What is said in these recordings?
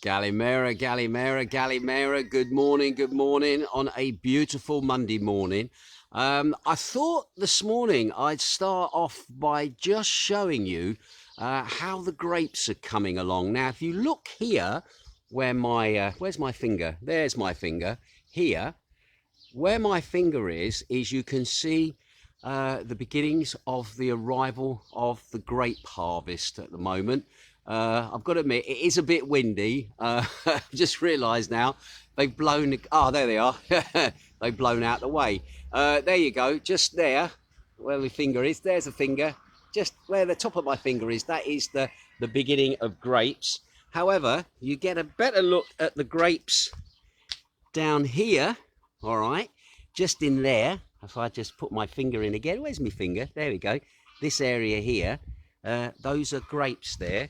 Galimera, Galimera, Galimera. Good morning on a beautiful Monday morning. I thought this morning I'd start off by just showing you how the grapes are coming along. Now, if you look here, where my where's my finger? There's my finger. Here, where my finger is you can see the beginnings of the arrival of the grape harvest at the moment. I've got to admit, it is a bit windy. I've just realised now they've blown. Oh, there they are. They've blown out the way. There you go. Just there, where my finger is. There's a finger. Just where the top of my finger is. That is the beginning of grapes. However, you get a better look at the grapes down here. All right, just in there. If I just put my finger in again. Where's my finger? There we go. This area here. Those are grapes there.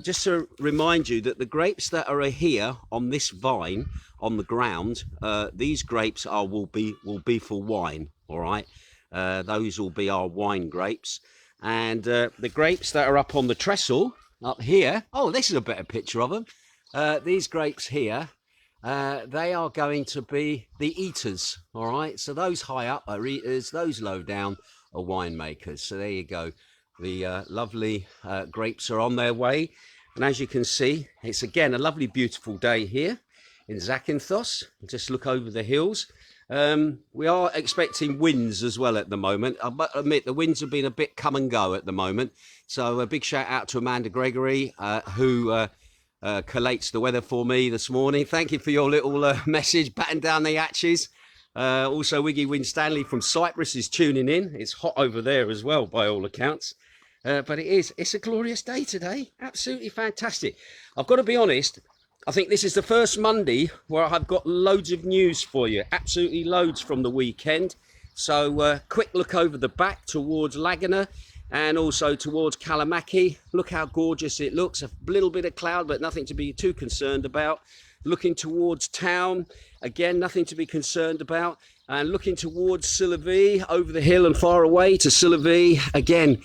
Just to remind you that the grapes that are here on this vine on the ground, these grapes will be for wine. All right, those will be our wine grapes, and the grapes that are up on the trestle up here. Oh, this is a better picture of them. These grapes here, they are going to be the eaters. All right, so those high up are eaters, those low down are winemakers. So there you go. The lovely grapes are on their way, and as you can see, it's again a lovely beautiful day here in Zakynthos. Just look over the hills. We are expecting winds as well at the moment. I must admit the winds have been a bit come and go at the moment, so a big shout out to Amanda Gregory who collates the weather for me this morning. Thank you for your little message, batten down the hatches. Also Wiggy Winstanley from Cyprus is tuning in. It's hot over there as well by all accounts. But it's a glorious day today. Absolutely fantastic. I've got to be honest, I think this is the first Monday where I've got loads of news for you. Absolutely loads from the weekend. So quick look over the back towards Laguna and also towards Kalamaki. Look how gorgeous it looks. A little bit of cloud, but nothing to be too concerned about. Looking towards town, again, nothing to be concerned about. And looking towards Silavy, over the hill and far away to Silavy, again,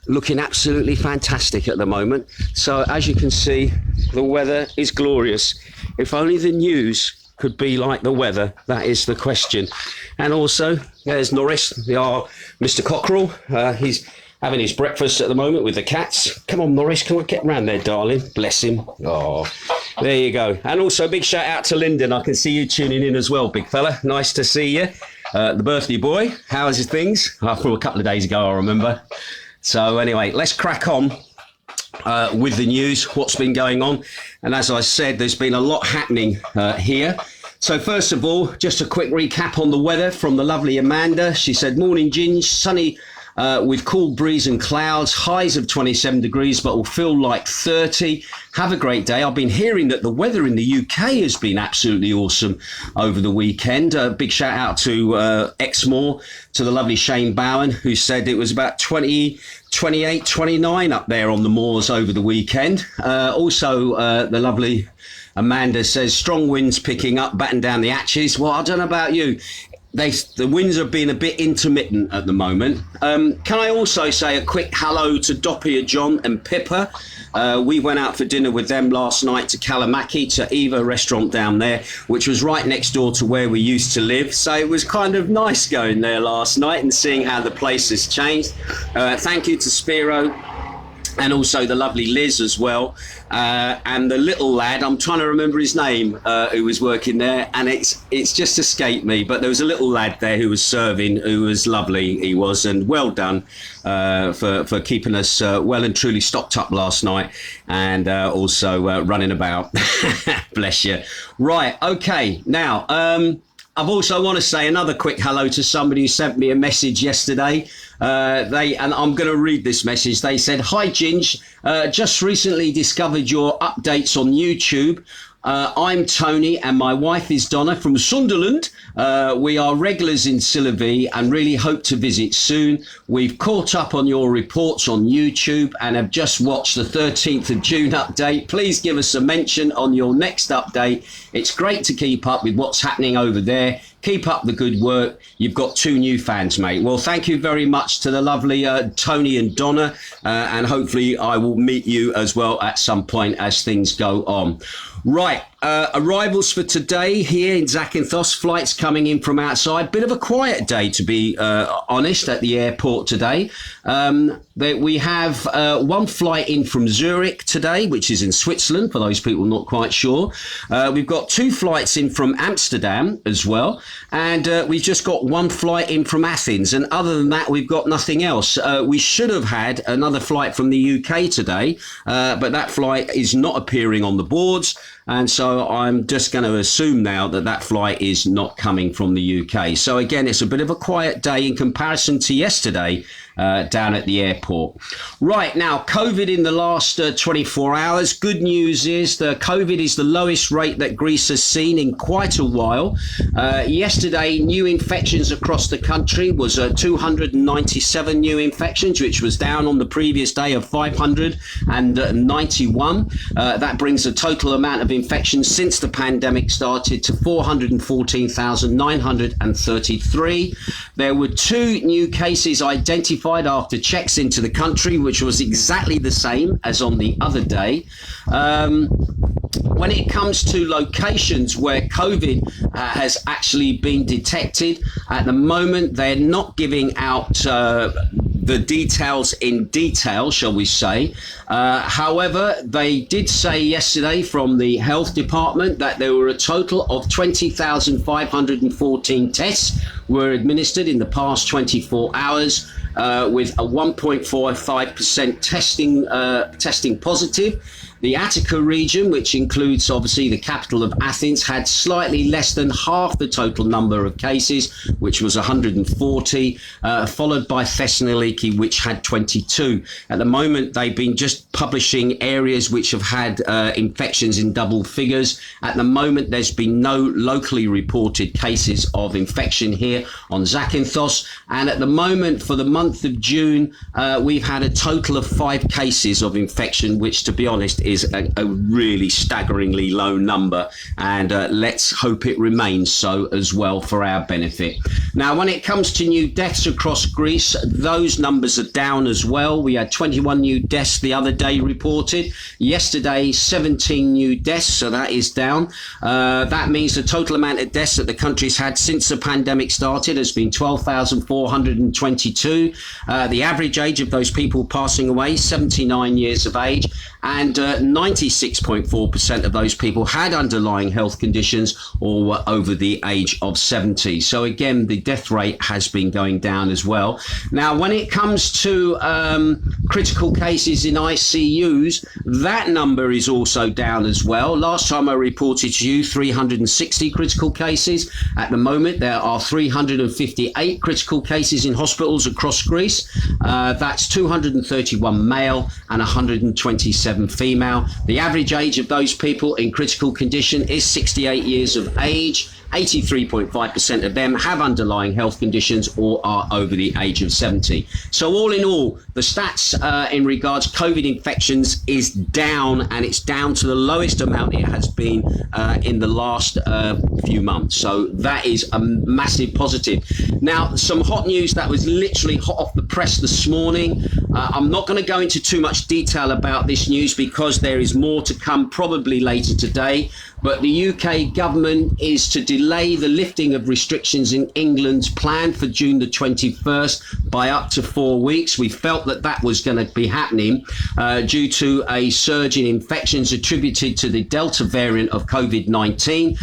looking absolutely fantastic at the moment. So as you can see, the weather is glorious. If only the news could be like the weather, that is the question. And also, there's Norris, Mr. Cockerel. He's having his breakfast at the moment with the cats. Come on, Norris, can I get round there, darling? Bless him. Oh, there you go. And also, big shout out to Lyndon. I can see you tuning in as well, big fella. Nice to see you. The birthday boy, how's his things? From a couple of days ago, I remember. So anyway, let's crack on with the news, what's been going on. And as I said, there's been a lot happening here. So first of all, just a quick recap on the weather from the lovely Amanda. She said, morning, Ginge, sunny with cool breeze and clouds, highs of 27 degrees, but will feel like 30. Have a great day. I've been hearing that the weather in the UK has been absolutely awesome over the weekend. Big shout out to Exmoor, to the lovely Shane Bowen, who said it was about 20, 28, 29 up there on the moors over the weekend. Also, the lovely Amanda says, strong winds picking up, batten down the hatches. Well, I don't know about you. The winds have been a bit intermittent at the moment. Can I also say a quick hello to Doppia John and Pippa? We went out for dinner with them last night to Kalamaki, to Eva restaurant down there, which was right next door to where we used to live. So it was kind of nice going there last night and seeing how the place has changed. Thank you to Spiro. And also the lovely Liz as well, and the little lad, I'm trying to remember his name, who was working there, and it's just escaped me, but there was a little lad there who was serving, who was lovely, he was, and well done for keeping us well and truly stocked up last night, and also running about. Bless you. Right, okay, now I've also want to say another quick hello to somebody who sent me a message yesterday. And I'm going to read this message. They said, hi, Ginge. Just recently discovered your updates on YouTube. I'm Tony and my wife is Donna from Sunderland. We are regulars in Silavy and really hope to visit soon. We've caught up on your reports on YouTube and have just watched the 13th of June update. Please give us a mention on your next update. It's great to keep up with what's happening over there. Keep up the good work. You've got 2 new fans, mate. Well, thank you very much to the lovely Tony and Donna, and hopefully I will meet you as well at some point as things go on. Right, arrivals for today here in Zakynthos, flights coming in from outside. Bit of a quiet day, to be honest, at the airport today. We have 1 flight in from Zurich today, which is in Switzerland, for those people not quite sure. We've got 2 flights in from Amsterdam as well. And we've just got 1 flight in from Athens. And other than that, we've got nothing else. We should have had another flight from the UK today, but that flight is not appearing on the boards. And so I'm just going to assume now that that flight is not coming from the UK. So again, it's a bit of a quiet day in comparison to yesterday down at the airport. Right, now, COVID in the last 24 hours. Good news is the COVID is the lowest rate that Greece has seen in quite a while. Yesterday, new infections across the country was 297 new infections, which was down on the previous day of 591. That brings the total amount of infections since the pandemic started to 414,933. There were 2 new cases identified after checks into the country, which was exactly the same as on the other day. When it comes to locations where COVID has actually been detected, at the moment they're not giving out the details in detail, shall we say. However, they did say yesterday from the health department that there were a total of 20,514 tests were administered in the past 24 hours. With a 1.45% testing positive. The Attica region, which includes obviously the capital of Athens, had slightly less than half the total number of cases, which was 140, followed by Thessaloniki, which had 22. At the moment, they've been just publishing areas which have had infections in double figures. At the moment, there's been no locally reported cases of infection here on Zakynthos. And at the moment, for the month of June, we've had a total of 5 cases of infection, which, to be honest, is a really staggeringly low number, and let's hope it remains so as well for our benefit. Now, when it comes to new deaths across Greece, those numbers are down as well. We had 21 new deaths the other day reported. Yesterday, 17 new deaths, so that is down. That means the total amount of deaths that the country's had since the pandemic started has been 12,422. The average age of those people passing away, 79 years of age, and 96.4% of those people had underlying health conditions or were over the age of 70. So again, the death rate has been going down as well. Now, when it comes to critical cases in ICUs, that number is also down as well. Last time I reported to you 360 critical cases. At the moment, there are 358 critical cases in hospitals across Greece. That's 231 male and 127 female. The average age of those people in critical condition is 68 years of age. 83.5% of them have underlying health conditions or are over the age of 70. So all in all, the stats in regards to COVID infections is down, and it's down to the lowest amount it has been in the last few months. So that is a massive positive. Now, some hot news that was literally hot off the press this morning. I'm not going to go into too much detail about this news because there is more to come probably later today. But the UK government is to delay the lifting of restrictions in England's plan for June the 21st by up to 4 weeks. We felt that that was going to be happening due to a surge in infections attributed to the Delta variant of COVID-19.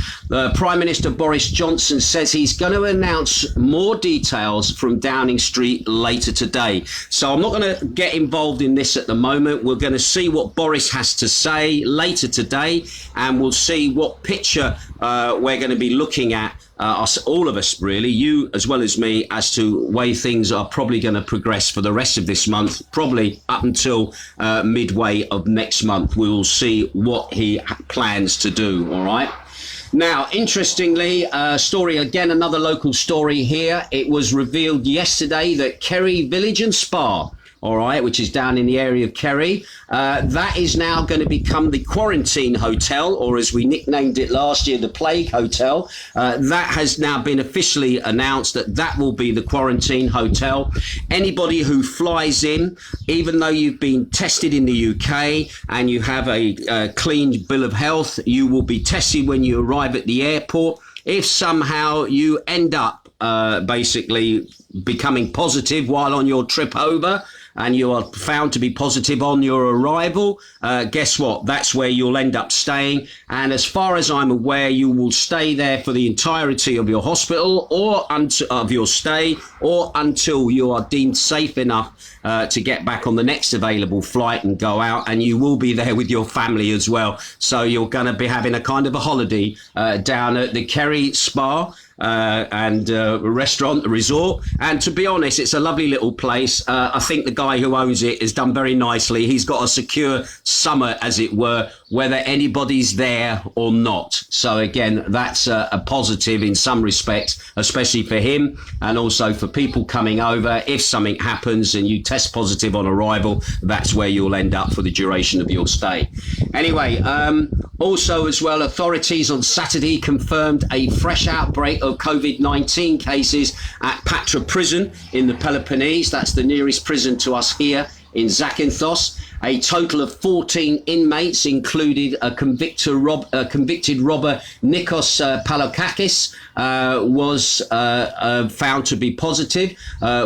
Prime Minister Boris Johnson says he's going to announce more details from Downing Street later today. So I'm not going to get involved in this at the moment. We're going to see what Boris has to say later today, and we'll see what picture we're going to be looking at, all of us really, you as well as me, as to way things are probably going to progress for the rest of this month, probably up until midway of next month. We will see what he plans to do, all right? Now, interestingly, story again, another local story here. It was revealed yesterday that Keri Village Spa, all right, which is down in the area of Keri. That is now going to become the quarantine hotel, or as we nicknamed it last year, the plague hotel. That has now been officially announced that will be the quarantine hotel. Anybody who flies in, even though you've been tested in the UK and you have a clean bill of health, you will be tested when you arrive at the airport. If somehow you end up basically becoming positive while on your trip over, and you are found to be positive on your arrival, guess what? That's where you'll end up staying. And as far as I'm aware, you will stay there for the entirety of your hospital or of your stay, or until you are deemed safe enough to get back on the next available flight and go out. And you will be there with your family as well. So you're going to be having a kind of a holiday down at the Keri Spa. And restaurant, the resort. And to be honest, it's a lovely little place. I think the guy who owns it has done very nicely. He's got a secure summer, as it were, whether anybody's there or not. So again, that's a positive in some respects, especially for him and also for people coming over. If something happens and you test positive on arrival, that's where you'll end up for the duration of your stay. Anyway, also as well, authorities on Saturday confirmed a fresh outbreak of COVID-19 cases at Patra Prison in the Peloponnese. That's the nearest prison to us here in Zakynthos. A total of 14 inmates, included a convicted robber, Nikos Palokakis, was found to be positive,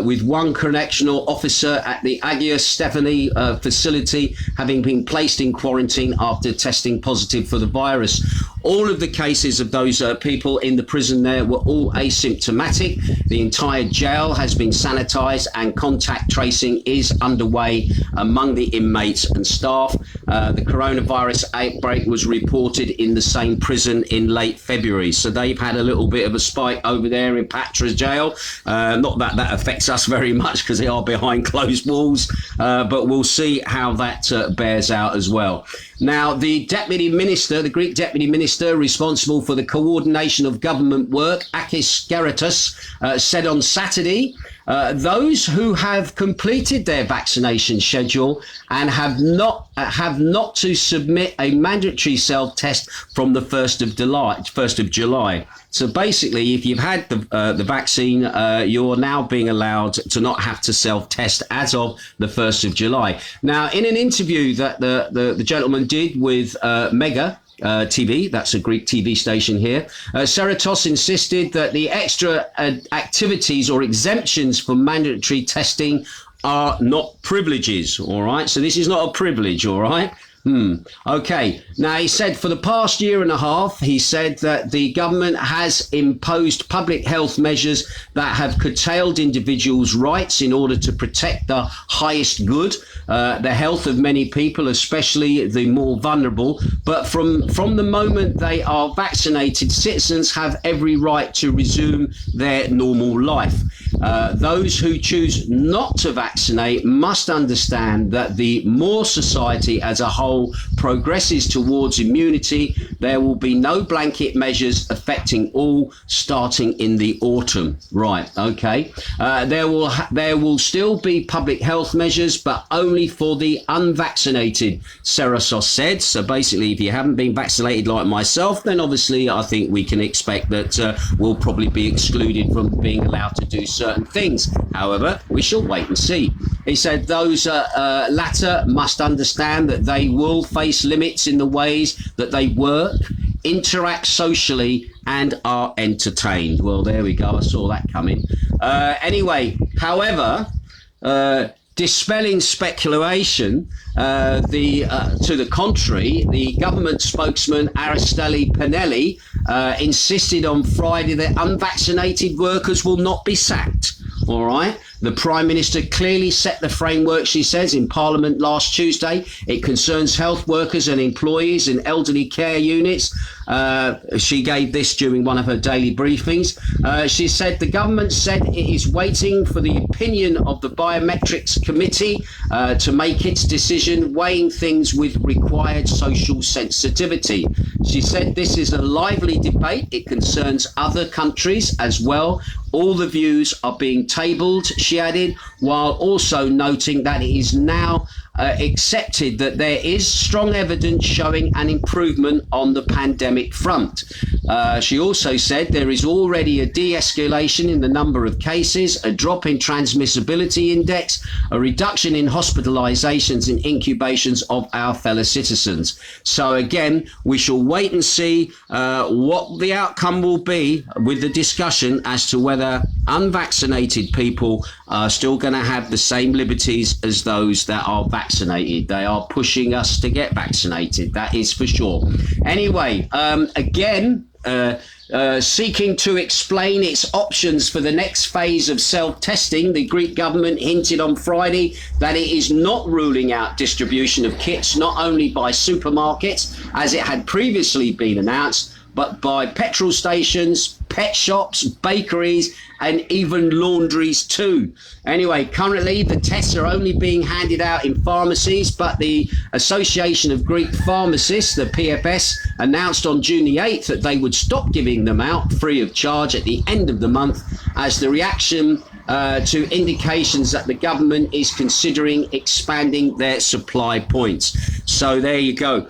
with one correctional officer at the Agia Stephanie facility having been placed in quarantine after testing positive for the virus. All of the cases of those people in the prison there were all asymptomatic. The entire jail has been sanitized and contact tracing is underway among the inmates and staff. The coronavirus outbreak was reported in the same prison in late February. So they've had a little bit of a spike over there in Patra's jail. Not that that affects us very much because they are behind closed walls, but we'll see how that bears out as well. Now, the deputy minister, the Greek deputy minister responsible for the coordination of government work, Akis Geratos, said on Saturday, those who have completed their vaccination schedule and have not to submit a mandatory self-test from the 1st of July. So basically, if you've had the vaccine, you're now being allowed to not have to self-test as of the 1st of July. Now, in an interview that the gentleman did with Mega TV, that's a Greek TV station here, Geratos insisted that the extra activities or exemptions from mandatory testing are not privileges, all right? So this is not a privilege, all right? Okay. Now, he said for the past year and a half, he said that the government has imposed public health measures that have curtailed individuals' rights in order to protect the highest good, the health of many people, especially the more vulnerable. But from the moment they are vaccinated, citizens have every right to resume their normal life. Those who choose not to vaccinate must understand that the more society as a whole progresses towards immunity, there will be no blanket measures affecting all starting in the autumn. Right, okay. There will still be public health measures, but only for the unvaccinated, Geratos said. So basically, if you haven't been vaccinated like myself, then obviously I think we can expect that we'll probably be excluded from being allowed to do certain things. However, we shall wait and see. He said those latter must understand that they will face limits in the ways that they work, interact socially, and are entertained. Well, there we go. I saw that coming. Anyway, however, dispelling speculation, to the contrary, the government spokesman Aristeli Pinelli insisted on Friday that unvaccinated workers will not be sacked. All right. The Prime Minister clearly set the framework, she says, in Parliament last Tuesday. It concerns health workers and employees in elderly care units. She gave this during one of her daily briefings. She said the government said it is waiting for the opinion of the Biometrics Committee to make its decision, weighing things with required social sensitivity. She said this is a lively debate. It concerns other countries as well. All the views are being tabled, she added, while also noting that it is now accepted that there is strong evidence showing an improvement on the pandemic front. She also said there is already a de-escalation in the number of cases, a drop in transmissibility index, a reduction in hospitalizations and incubations of our fellow citizens. So again, we shall wait and see what the outcome will be with the discussion as to whether unvaccinated people are still going to have the same liberties as those that are vaccinated. They are pushing us to get vaccinated, that is for sure. Anyway, seeking to explain its options for the next phase of self-testing, the Greek government hinted on Friday that it is not ruling out distribution of kits not only by supermarkets, as it had previously been announced, but by petrol stations, pet shops, bakeries, and even laundries too. Anyway, currently the tests are only being handed out in pharmacies, but the Association of Greek Pharmacists, the PFS, announced on June the 8th that they would stop giving them out free of charge at the end of the month as the reaction to indications that the government is considering expanding their supply points. So there you go.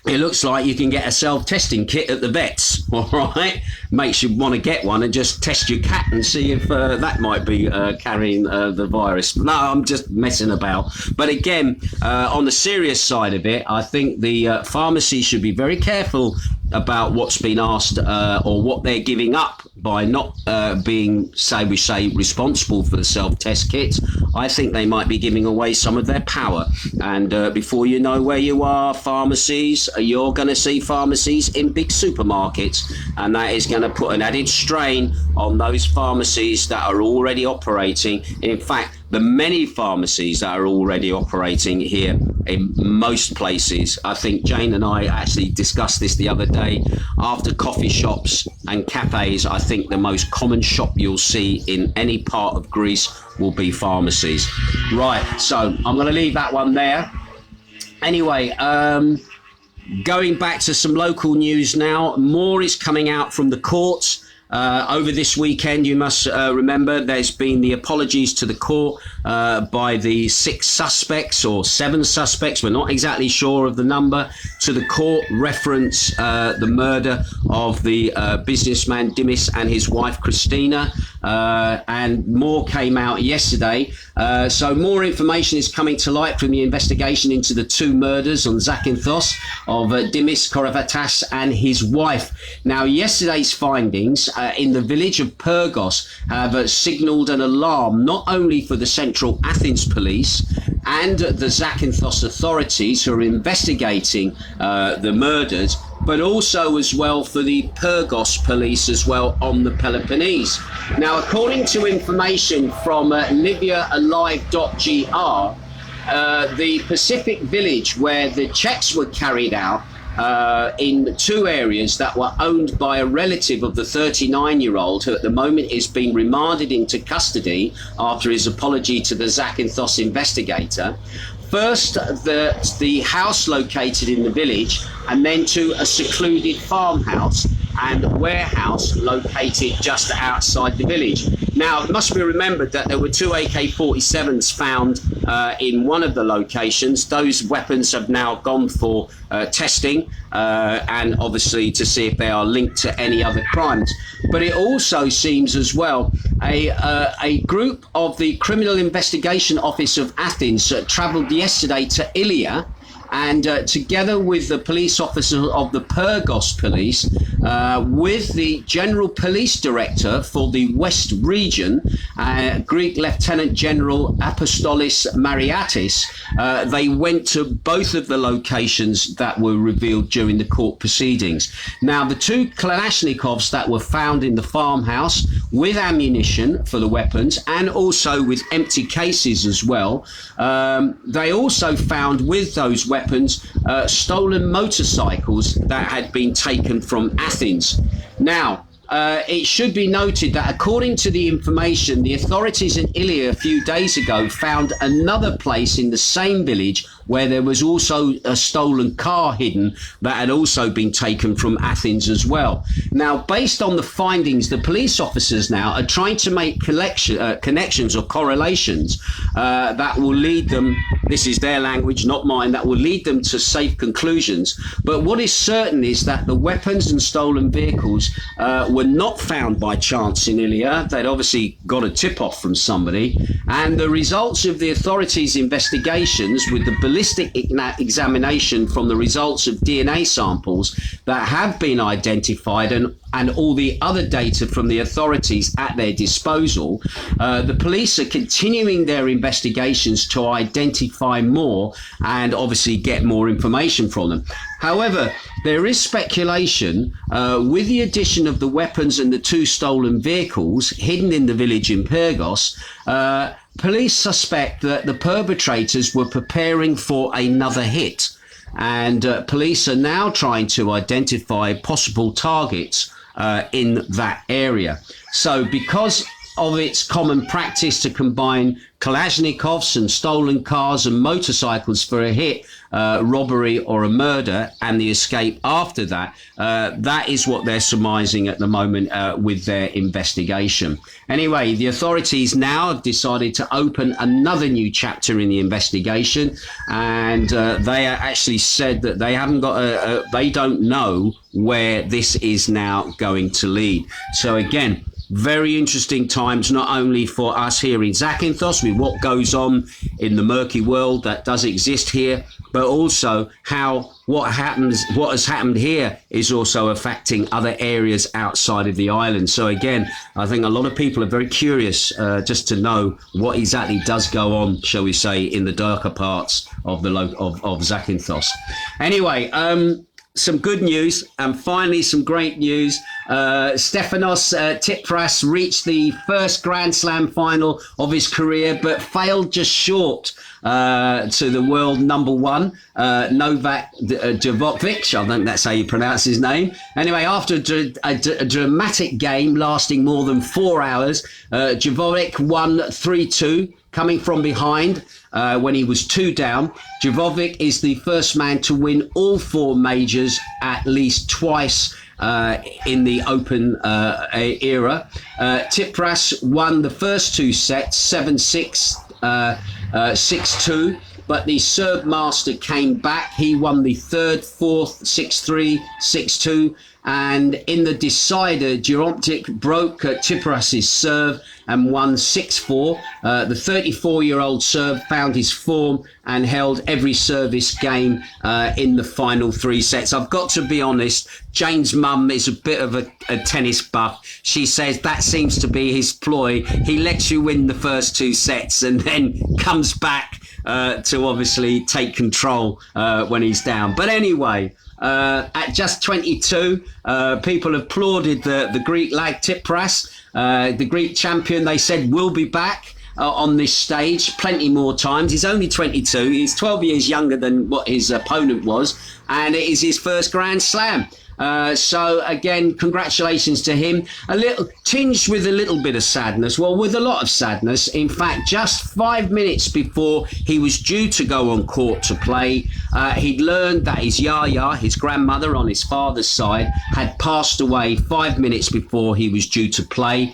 It looks like you can get a self-testing kit at the vets, all right? Makes you want to get one and just test your cat and see if that might be carrying the virus. No, I'm just messing about. But again, on the serious side of it, I think the pharmacy should be very careful about what's been asked or what they're giving up by not being, we say, responsible for the self-test kits. I think they might be giving away some of their power. And before you know where you are, pharmacies, you're going to see pharmacies in big supermarkets. And that is going to put an added strain on those pharmacies that are already operating. In fact, the many pharmacies that are already operating here in most places. I think Jane and I actually discussed this the other day. After coffee shops and cafes, I think the most common shop you'll see in any part of Greece will be pharmacies. Right, so I'm going to leave that one there. Anyway, going back to some local news now, more is coming out from the courts. Over this weekend, you must remember, there's been the apologies to the court by the 6 suspects or 7 suspects, we're not exactly sure of the number, to the court reference the murder of the businessman Dimis and his wife Christina, and more came out yesterday. So more information is coming to light from the investigation into the 2 murders on Zakynthos of Dimis Korovatas and his wife. Now, yesterday's findings in the village of Pyrgos have signalled an alarm not only for the Central Athens Police and the Zakynthos authorities who are investigating the murders, but also as well for the Pyrgos police as well on the Peloponnese. Now, according to information from LibyaAlive.gr, the Pacific village where the checks were carried out in 2 areas that were owned by a relative of the 39-year-old who at the moment is being remanded into custody after his apology to the Zakynthos investigator. First, the house located in the village, and then to a secluded farmhouse and warehouse located just outside the village. Now, it must be remembered that there were 2 AK-47s found in one of the locations. Those weapons have now gone for testing and obviously to see if they are linked to any other crimes. But it also seems as well a group of the Criminal Investigation Office of Athens travelled yesterday to Ilia, and together with the police officer of the Pyrgos police, with the General Police Director for the West Region, Greek Lieutenant General Apostolis Mariatis, they went to both of the locations that were revealed during the court proceedings. Now, the 2 Kalashnikovs that were found in the farmhouse with ammunition for the weapons and also with empty cases as well, they also found with those weapons stolen motorcycles that had been taken from Athens. Now, it should be noted that according to the information, the authorities in Ilia a few days ago found another place in the same village where there was also a stolen car hidden that had also been taken from Athens as well. Now, based on the findings, the police officers now are trying to make connections or correlations that will lead them, this is their language, not mine, that will lead them to safe conclusions. But what is certain is that the weapons and stolen vehicles were not found by chance in Ilia. They'd obviously got a tip-off from somebody, and the results of the authorities' investigations with the ballistic examination from the results of DNA samples that have been identified and all the other data from the authorities at their disposal, the police are continuing their investigations to identify more and obviously get more information from them. However, there is speculation with the addition of the weapons and the 2 stolen vehicles hidden in the village in Pyrgos. Police suspect that the perpetrators were preparing for another hit, and police are now trying to identify possible targets in that area. So because of its common practice to combine Kalashnikovs and stolen cars and motorcycles for a hit, robbery or a murder, and the escape after that, that is what they're surmising at the moment with their investigation. Anyway, the authorities now have decided to open another new chapter in the investigation, and they actually said that they haven't got they don't know where this is now going to lead. So again, very interesting times, not only for us here in Zakynthos with what goes on in the murky world that does exist here, but also how what has happened here is also affecting other areas outside of the island. So again, I think a lot of people are very curious just to know what exactly does go on, shall we say, in the darker parts of the of Zakynthos. Anyway, some good news, and finally some great news. Stefanos Tsitsipas reached the first Grand Slam final of his career, but failed just short to the world number 1, Novak Djokovic. I think that's how you pronounce his name. Anyway, after a dramatic game lasting more than 4 hours, Djokovic won 3-2. Coming from behind when he was 2 down. Djokovic is the first man to win all 4 majors at least twice in the Open era. Tsitsipas won the first 2 sets, 7-6, 6-2. But the Serb master came back. He won the 3rd, 4th, 6-3, 6-2. And in the decider, Djokovic broke Tsitsipas' serve and won 6-4. The 34-year-old Serb found his form and held every service game in the final 3 sets. I've got to be honest, Jane's mum is a bit of a tennis buff. She says that seems to be his ploy. He lets you win the first 2 sets and then comes back to obviously take control when he's down. But anyway, at just 22, people applauded the Greek lad Tsitsipas, the Greek champion. They said will be back on this stage plenty more times. He's only 22. He's 12 years younger than what his opponent was, and it is his first Grand Slam. So again, congratulations to him. A little tinged with a little bit of sadness, well, with a lot of sadness. In fact, just 5 minutes before he was due to go on court to play, he'd learned that his Yaya, his grandmother on his father's side, had passed away 5 minutes before he was due to play.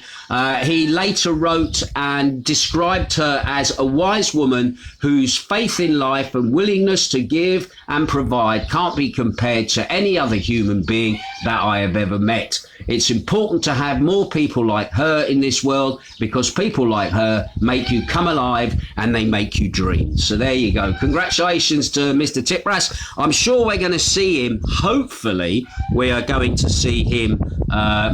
He later wrote and described her as a wise woman whose faith in life and willingness to give and provide can't be compared to any other human being that I have ever met. It's important to have more people like her in this world, because people like her make you come alive and they make you dream. So there you go. Congratulations to Mr. Tsitsipas. I'm sure we're going to see him. Hopefully, we are going to see him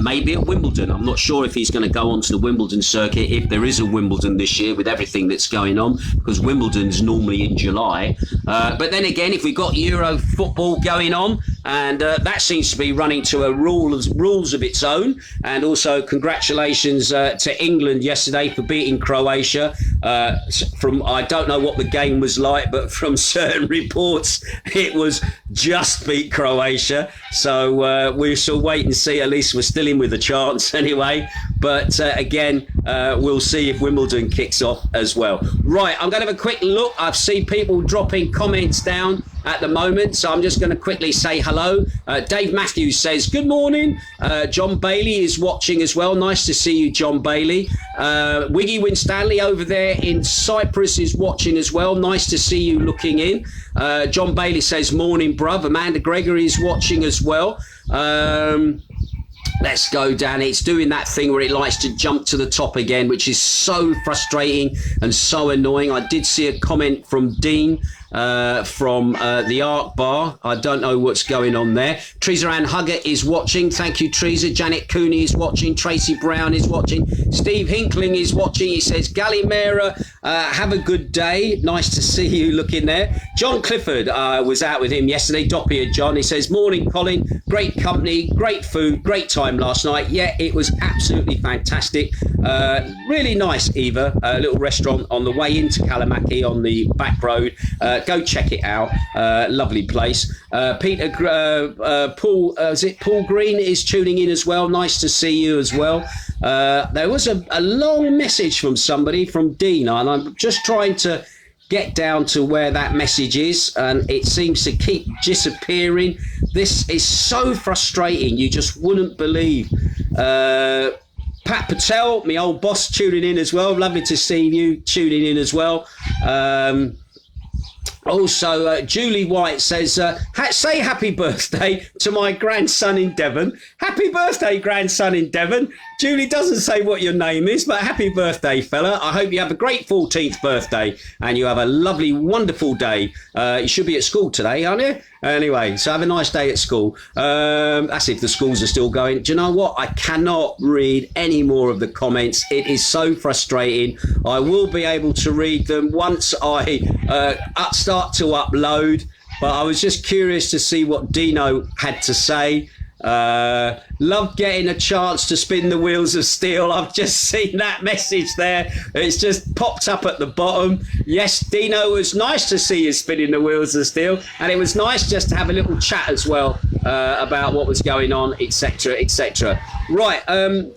maybe at Wimbledon. I'm not sure if he's going to go onto the Wimbledon circuit, if there is a Wimbledon this year with everything that's going on, because Wimbledon's normally in July. But then again, if we've got Euro football going on, and that seems to be running to a rules of its own. And also congratulations to England yesterday for beating Croatia. From I don't know what the game was like, but from certain reports, it was just beat Croatia. So we shall wait and see. At least we're still in with a chance anyway. But again, we'll see if Wimbledon kicks off as well. Right, I'm going to have a quick look. I've seen people dropping comments down at the moment, so I'm just going to quickly say hello. Dave Matthews says good morning. John Bailey is watching as well. Nice to see you, John Bailey. Wiggy Winstanley over there in Cyprus is watching as well. Nice to see you looking in. John Bailey says morning, bruv. Amanda Gregory is watching as well. Let's go down. It's doing that thing where it likes to jump to the top again, which is so frustrating and so annoying. I did see a comment from Dean from the Arc Bar. I don't know what's going on there. Teresa Ann Huggett is watching. Thank you, Teresa. Janet Cooney is watching. Tracy Brown is watching. Steve Hinkling is watching. He says, Gallimera, have a good day. Nice to see you looking there. John Clifford was out with him yesterday. Doppia John. He says, morning, Colin. Great company, great food, great time last night. Yeah, it was absolutely fantastic. Really nice, Eva. A little restaurant on the way into Kalamaki on the back road. Go check it out. Lovely place. Paul Green is tuning in as well. Nice to see you as well. There was a long message from somebody, from Dean, and I'm just trying to get down to where that message is, and it seems to keep disappearing. This is so frustrating. You just wouldn't believe. Pat Patel, my old boss, tuning in as well. Lovely to see you tuning in as well. Also, Julie White says, say happy birthday to my grandson in Devon. Happy birthday, grandson in Devon. Julie doesn't say what your name is, but happy birthday, fella. I hope you have a great 14th birthday and you have a lovely, wonderful day. You should be at school today, aren't you? Anyway, so have a nice day at school. That's if the schools are still going. Do you know what? I cannot read any more of the comments. It is so frustrating. I will be able to read them once I start to upload. But I was just curious to see what Dino had to say. Love getting a chance to spin the wheels of steel. I've just seen that message there. It's just popped up at the bottom. Yes, Dino, it was nice to see you spinning the wheels of steel, and it was nice just to have a little chat as well about what was going on, etc., etc. Right,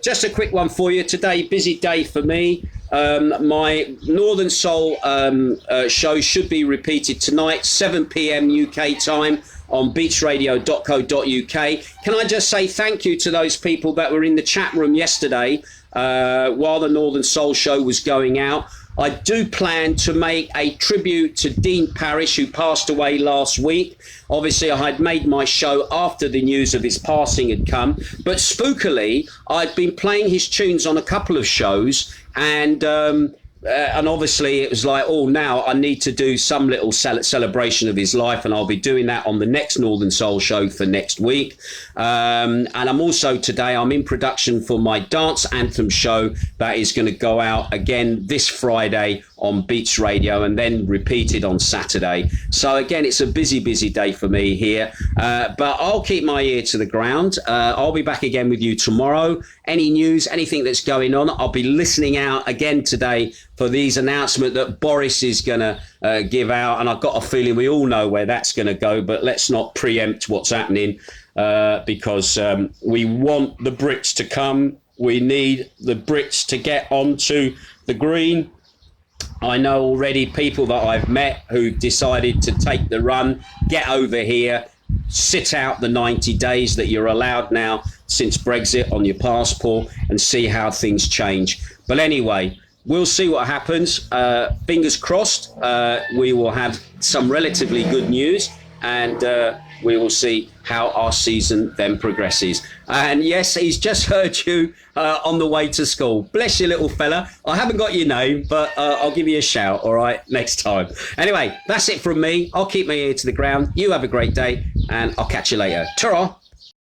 just a quick one for you today. Busy day for me. My Northern Soul show should be repeated tonight, 7 p.m. UK time, on beachradio.co.uk. Can I just say thank you to those people that were in the chat room yesterday while the Northern Soul show was going out. I do plan to make a tribute to Dean Parrish, who passed away last week. Obviously, I had made my show after the news of his passing had come. But spookily, I'd been playing his tunes on a couple of shows, and obviously it was like, oh, now I need to do some little celebration of his life, and I'll be doing that on the next Northern Soul show for next week. And I'm also today, I'm in production for my dance anthem show that is going to go out again this Friday on Beats Radio and then repeated on Saturday. So again, it's a busy day for me here, but I'll keep my ear to the ground. I'll be back again with you tomorrow. Any news, anything that's going on, I'll be listening out again today for these announcements that Boris is going to give out, and I've got a feeling we all know where that's going to go, but let's not preempt what's happening because we want the Brits to come. We need the Brits to get onto the green. I know already people that I've met who decided to take the run, get over here, sit out the 90 days that you're allowed now since Brexit on your passport, and see how things change. But anyway, we'll see what happens. Fingers crossed, we will have some relatively good news, and we will see how our season then progresses. And yes, he's just heard you on the way to school. Bless you, little fella. I haven't got your name, but I'll give you a shout, all right, next time. Anyway, that's it from me. I'll keep my ear to the ground. You have a great day, and I'll catch you later. Ta-ra.